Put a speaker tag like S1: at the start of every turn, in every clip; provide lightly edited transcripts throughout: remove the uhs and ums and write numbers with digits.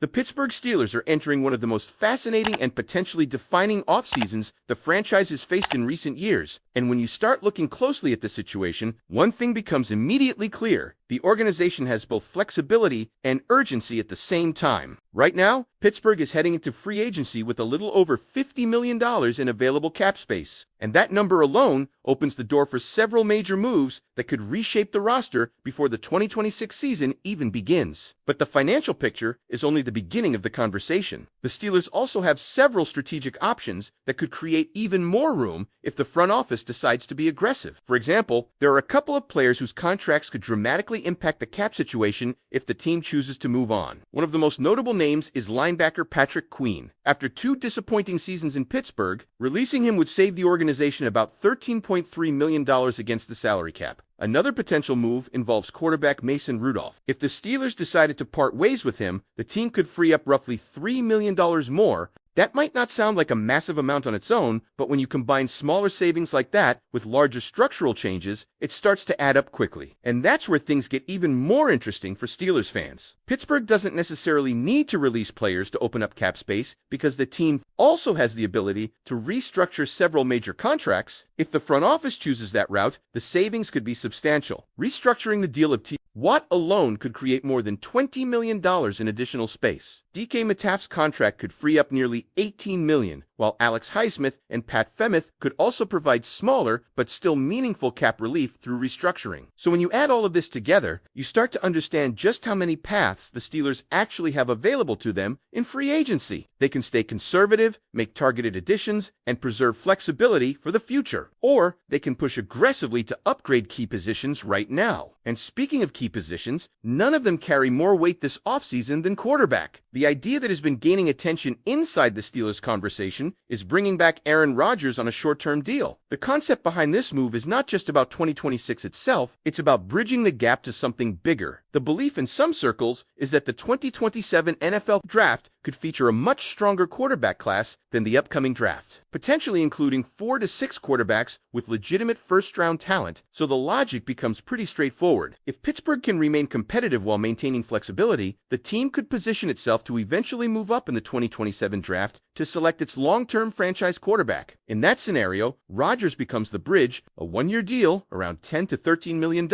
S1: The Pittsburgh Steelers are entering one of the most fascinating and potentially defining offseasons the franchise has faced in recent years. And when you start looking closely at the situation, one thing becomes immediately clear. The organization has both flexibility and urgency at the same time. Right now, Pittsburgh is heading into free agency with a little over $50 million in available cap space. And that number alone opens the door for several major moves that could reshape the roster before the 2026 season even begins. But the financial picture is only the beginning of the conversation. The Steelers also have several strategic options that could create even more room if the front office decides to be aggressive. For example, there are a couple of players whose contracts could dramatically impact the cap situation if the team chooses to move on. One of the most notable names is linebacker Patrick Queen. After 2 disappointing seasons in Pittsburgh, releasing him would save the organization about $13.3 million against the salary cap. Another potential move involves quarterback Mason Rudolph. If the Steelers decided to part ways with him, the team could free up roughly $3 million more. That might not sound like a massive amount on its own, but when you combine smaller savings like that with larger structural changes, it starts to add up quickly. And that's where things get even more interesting for Steelers fans. Pittsburgh doesn't necessarily need to release players to open up cap space because the team also has the ability to restructure several major contracts. If the front office chooses that route, the savings could be substantial. Restructuring the deal of Watt alone could create more than $20 million in additional space. DK Metcalf's contract could free up nearly $18 million, while Alex Highsmith and Pat Femeth could also provide smaller but still meaningful cap relief through restructuring. So when you add all of this together, you start to understand just how many paths the Steelers actually have available to them in free agency. They can stay conservative, make targeted additions, and preserve flexibility for the future. Or they can push aggressively to upgrade key positions right now. And speaking of key positions, none of them carry more weight this offseason than quarterback. The idea that has been gaining attention inside the Steelers conversation is bringing back Aaron Rodgers on a short-term deal. The concept behind this move is not just about 2026 itself, it's about bridging the gap to something bigger. The belief in some circles is that the 2027 NFL Draft could feature a much stronger quarterback class than the upcoming draft, potentially including 4 to 6 quarterbacks with legitimate first-round talent, so the logic becomes pretty straightforward. If Pittsburgh can remain competitive while maintaining flexibility, the team could position itself to eventually move up in the 2027 draft to select its long-term franchise quarterback. In that scenario, Rodgers becomes the bridge. A 1-year deal, around $10 to $13 million,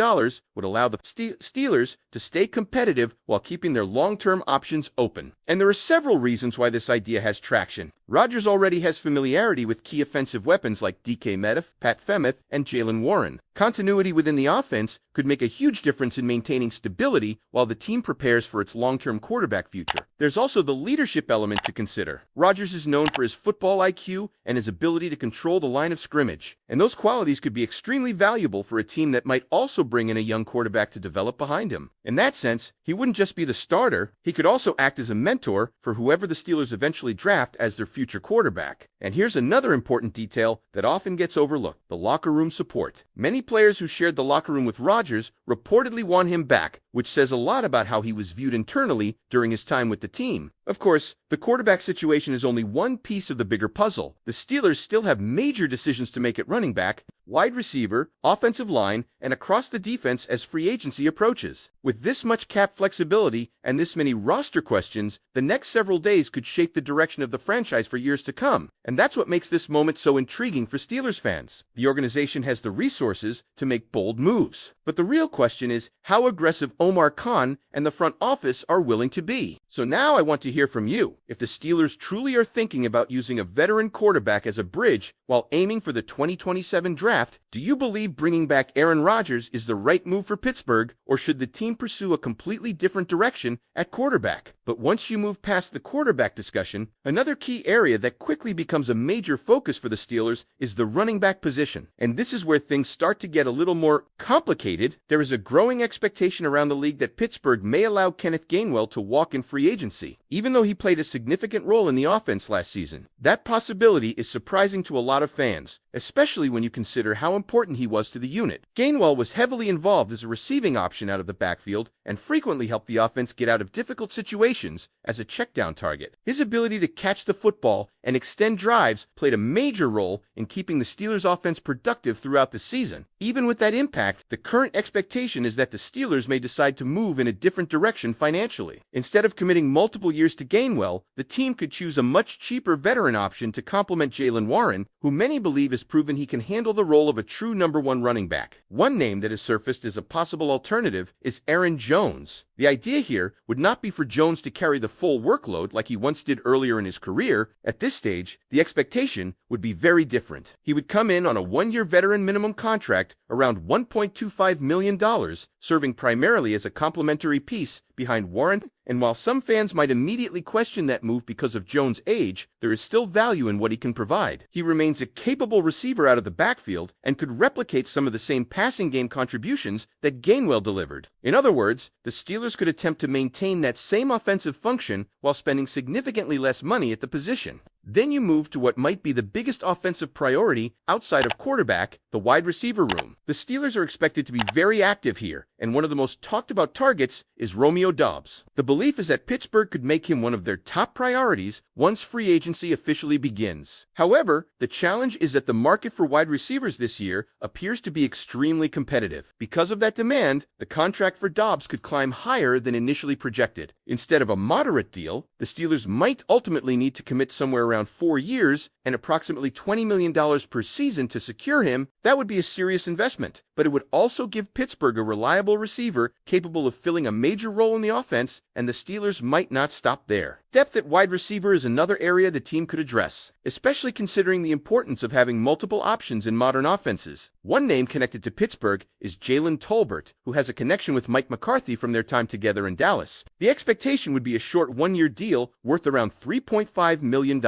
S1: would allow the Steelers to stay competitive while keeping their long-term options open. And there are several reasons why this idea has traction. Rodgers already has familiarity with key offensive weapons like DK Metcalf, Pat Femeth, and Jaylen Warren. Continuity within the offense could make a huge difference in maintaining stability while the team prepares for its long-term quarterback future. There's also the leadership element to consider. Rodgers is known for his football IQ and his ability to control the line of scrimmage, and those qualities could be extremely valuable for a team that might also bring in a young quarterback to develop behind him. In that sense, he wouldn't just be the starter, he could also act as a mentor for whoever the Steelers eventually draft as their future quarterback. And here's another important detail that often gets overlooked: the locker room support. Many players who shared the locker room with Rodgers reportedly want him back, which says a lot about how he was viewed internally during his time with the team. Of course, the quarterback situation is only one piece of the bigger puzzle. The Steelers still have major decisions to make at running back, wide receiver, offensive line, and across the defense as free agency approaches. With this much cap flexibility and this many roster questions, the next several days could shape the direction of the franchise for years to come. And that's what makes this moment so intriguing for Steelers fans. The organization has the resources to make bold moves. But the real question is how aggressive Omar Khan and the front office are willing to be. So now I want to hear from you. If the Steelers truly are thinking about using a veteran quarterback as a bridge while aiming for the 2027 draft, do you believe bringing back Aaron Rodgers is the right move for Pittsburgh, or should the team pursue a completely different direction at quarterback? But once you move past the quarterback discussion, another key area that quickly becomes a major focus for the Steelers is the running back position. And this is where things start to get a little more complicated. There is a growing expectation around the league that Pittsburgh may allow Kenneth Gainwell to walk in free agency, even though he played a significant role in the offense last season. That possibility is surprising to a lot of fans, especially when you consider how important he was to the unit. Gainwell was heavily involved as a receiving option out of the backfield and frequently helped the offense get out of difficult situations situations as a checkdown target. His ability to catch the football and extend drives played a major role in keeping the Steelers' offense productive throughout the season. Even with that impact, the current expectation is that the Steelers may decide to move in a different direction financially. Instead of committing multiple years to Gainwell, the team could choose a much cheaper veteran option to complement Jaylen Warren, who many believe has proven he can handle the role of a true #1 running back. One name that has surfaced as a possible alternative is Aaron Jones. The idea here would not be for Jones to carry the full workload like he once did earlier in his career. At this stage, the expectation would be very different. He would come in on a 1-year veteran minimum contract around $1.25 million, serving primarily as a complementary piece behind Warren. And while some fans might immediately question that move because of Jones' age, there is still value in what he can provide. He remains a capable receiver out of the backfield and could replicate some of the same passing game contributions that Gainwell delivered. In other words, the Steelers could attempt to maintain that same offensive function while spending significantly less money at the position. Then you move to what might be the biggest offensive priority outside of quarterback, the wide receiver room. The Steelers are expected to be very active here, and one of the most talked about targets is Romeo Doubs. The belief is that Pittsburgh could make him one of their top priorities once free agency officially begins. However, the challenge is that the market for wide receivers this year appears to be extremely competitive. Because of that demand, the contract for Doubs could climb higher than initially projected. Instead of a moderate deal, the Steelers might ultimately need to commit somewhere around 4 years and approximately $20 million per season to secure him. That would be a serious investment, but it would also give Pittsburgh a reliable receiver capable of filling a major role in the offense, and the Steelers might not stop there. Depth at wide receiver is another area the team could address, especially considering the importance of having multiple options in modern offenses. One name connected to Pittsburgh is Jalen Tolbert, who has a connection with Mike McCarthy from their time together in Dallas. The expectation would be a short 1-year deal worth around $3.5 million.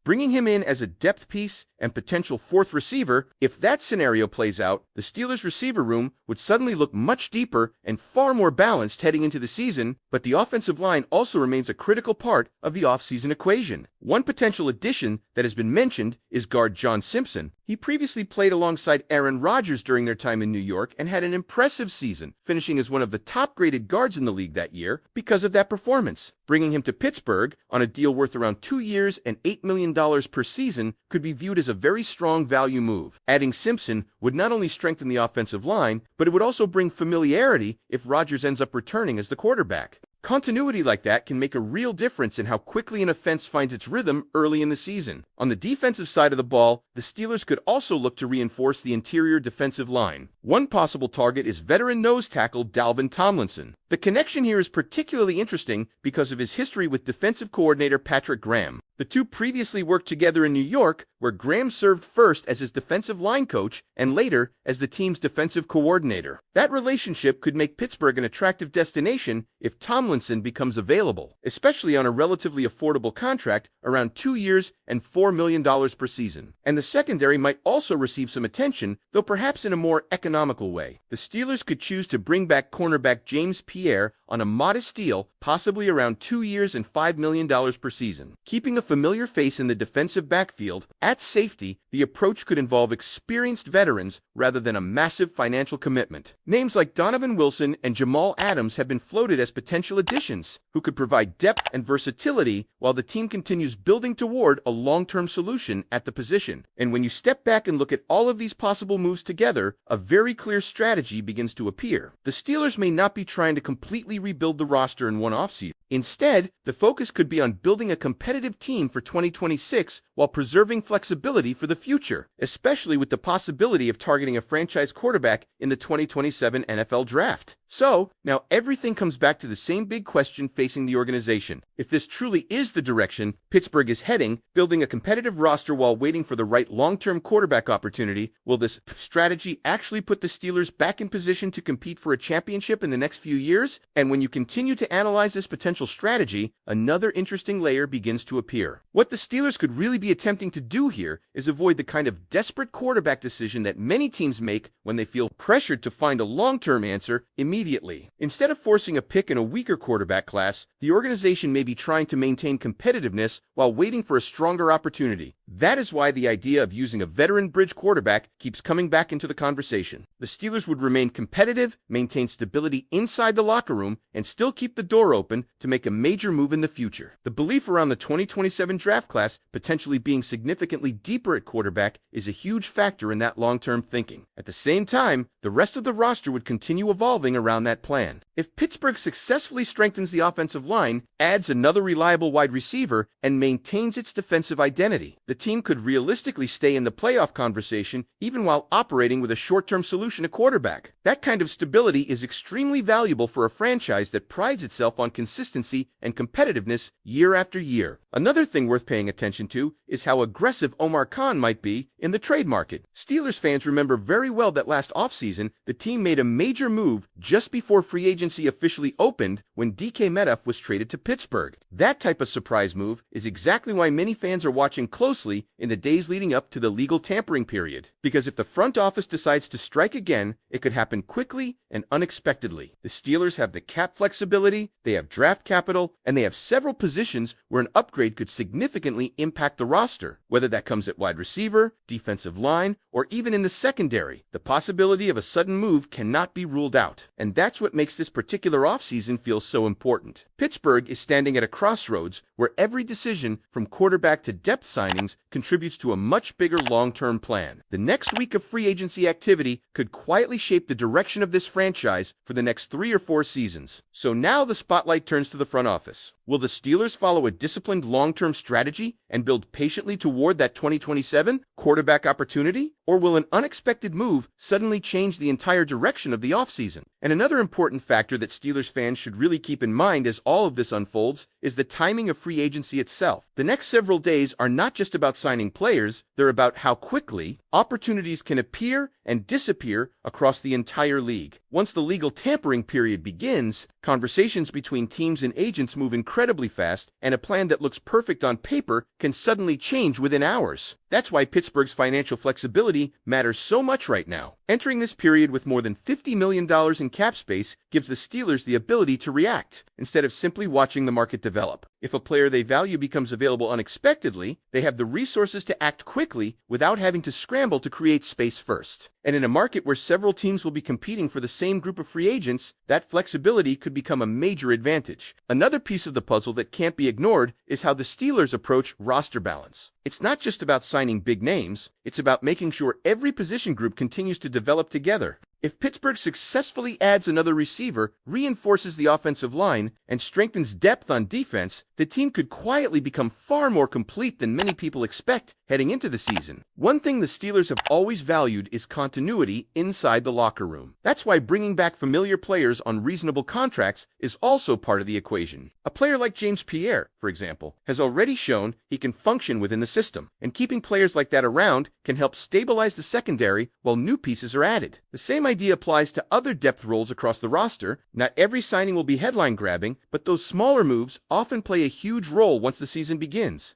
S1: Bringing him in as a depth piece and potential 4th receiver, if that scenario plays out, the Steelers' receiver room would suddenly look much deeper and far more balanced heading into the season, but the offensive line also remains a critical part of the offseason equation. One potential addition that has been mentioned is guard John Simpson. He previously played alongside Aaron Rodgers during their time in New York and had an impressive season, finishing as one of the top-graded guards in the league that year because of that performance. Bringing him to Pittsburgh on a deal worth around 2 years and $8 million per season could be viewed as a very strong value move. Adding Simpson would not only strengthen the offensive line, but it would also bring familiarity if Rodgers ends up returning as the quarterback. Continuity like that can make a real difference in how quickly an offense finds its rhythm early in the season. On the defensive side of the ball, the Steelers could also look to reinforce the interior defensive line. One possible target is veteran nose tackle Dalvin Tomlinson. The connection here is particularly interesting because of his history with defensive coordinator Patrick Graham. The two previously worked together in New York, where Graham served first as his defensive line coach and later as the team's defensive coordinator. That relationship could make Pittsburgh an attractive destination if Tomlinson becomes available, especially on a relatively affordable contract around 2 years and $4 million per season. And the secondary might also receive some attention, though perhaps in a more economical way. The Steelers could choose to bring back cornerback James Pierre on a modest deal, possibly around 2 years and $5 million per season. Keeping a familiar face in the defensive backfield, at safety, the approach could involve experienced veterans rather than a massive financial commitment. Names like Donovan Wilson and Jamal Adams have been floated as potential additions, who could provide depth and versatility while the team continues building toward a long-term solution at the position. And when you step back and look at all of these possible moves together, a very clear strategy begins to appear. The Steelers may not be trying to completely rebuild the roster in one offseason. Instead, the focus could be on building a competitive team for 2026 while preserving flexibility for the future, especially with the possibility of targeting a franchise quarterback in the 2027 NFL Draft. So, now everything comes back to the same big question facing the organization. If this truly is the direction Pittsburgh is heading, building a competitive roster while waiting for the right long-term quarterback opportunity, will this strategy actually put the Steelers back in position to compete for a championship in the next few years? And when you continue to analyze this potential strategy, another interesting layer begins to appear. What the Steelers could really be attempting to do here is avoid the kind of desperate quarterback decision that many teams make when they feel pressured to find a long-term answer immediately. Instead of forcing a pick in a weaker quarterback class, the organization may be trying to maintain competitiveness while waiting for a stronger opportunity. That is why the idea of using a veteran bridge quarterback keeps coming back into the conversation. The Steelers would remain competitive, maintain stability inside the locker room, and still keep the door open to make a major move in the future. The belief around the 2027 draft class potentially being significantly deeper at quarterback is a huge factor in that long-term thinking. At the same time, the rest of the roster would continue evolving around that plan. If Pittsburgh successfully strengthens the offensive line, adds another reliable wide receiver, and maintains its defensive identity, the team could realistically stay in the playoff conversation even while operating with a short-term solution at quarterback. That kind of stability is extremely valuable for a franchise that prides itself on consistency and competitiveness year after year. Another thing worth paying attention to is how aggressive Omar Khan might be in the trade market. Steelers fans remember very well that last offseason, the team made a major move just before free agency officially opened when DK Metcalf was traded to Pittsburgh. That type of surprise move is exactly why many fans are watching closely in the days leading up to the legal tampering period. Because if the front office decides to strike again, it could happen quickly and unexpectedly. The Steelers have the cap flexibility, they have draft capital, and they have several positions where an upgrade could significantly impact the roster, whether that comes at wide receiver, defensive line, or even in the secondary. The possibility of a sudden move cannot be ruled out, and that's what makes this particular offseason feel so important. Pittsburgh is standing at a crossroads where every decision from quarterback to depth signings contributes to a much bigger long-term plan. The next week of free agency activity could quietly shape the direction of this franchise for the next 3 or 4 seasons. So now the spotlight turns to the front office. Will the Steelers follow a disciplined long-term strategy and build patiently toward that 2027 quarterback opportunity? Or will an unexpected move suddenly change the entire direction of the offseason? And another important factor that Steelers fans should really keep in mind as all of this unfolds is the timing of free agency itself. The next several days are not just about signing players, they're about how quickly opportunities can appear and disappear across the entire league. Once the legal tampering period begins, conversations between teams and agents move incredibly fast, and a plan that looks perfect on paper can suddenly change within hours. That's why Pittsburgh's financial flexibility matters so much right now. Entering this period with more than $50 million in cap space gives the Steelers the ability to react, instead of simply watching the market develop. If a player they value becomes available unexpectedly, they have the resources to act quickly without having to scramble to create space first. And in a market where several teams will be competing for the same group of free agents, that flexibility could become a major advantage. Another piece of the puzzle that can't be ignored is how the Steelers approach roster balance. It's not just about signing big names, it's about making sure every position group continues to develop together. If Pittsburgh successfully adds another receiver, reinforces the offensive line, and strengthens depth on defense, the team could quietly become far more complete than many people expect heading into the season. One thing the Steelers have always valued is continuity inside the locker room. That's why bringing back familiar players on reasonable contracts is also part of the equation. A player like James Pierre, for example, has already shown he can function within the system, and keeping players like that around can help stabilize the secondary while new pieces are added. The same idea applies to other depth roles across the roster. Not every signing will be headline-grabbing, but those smaller moves often play a huge role once the season begins.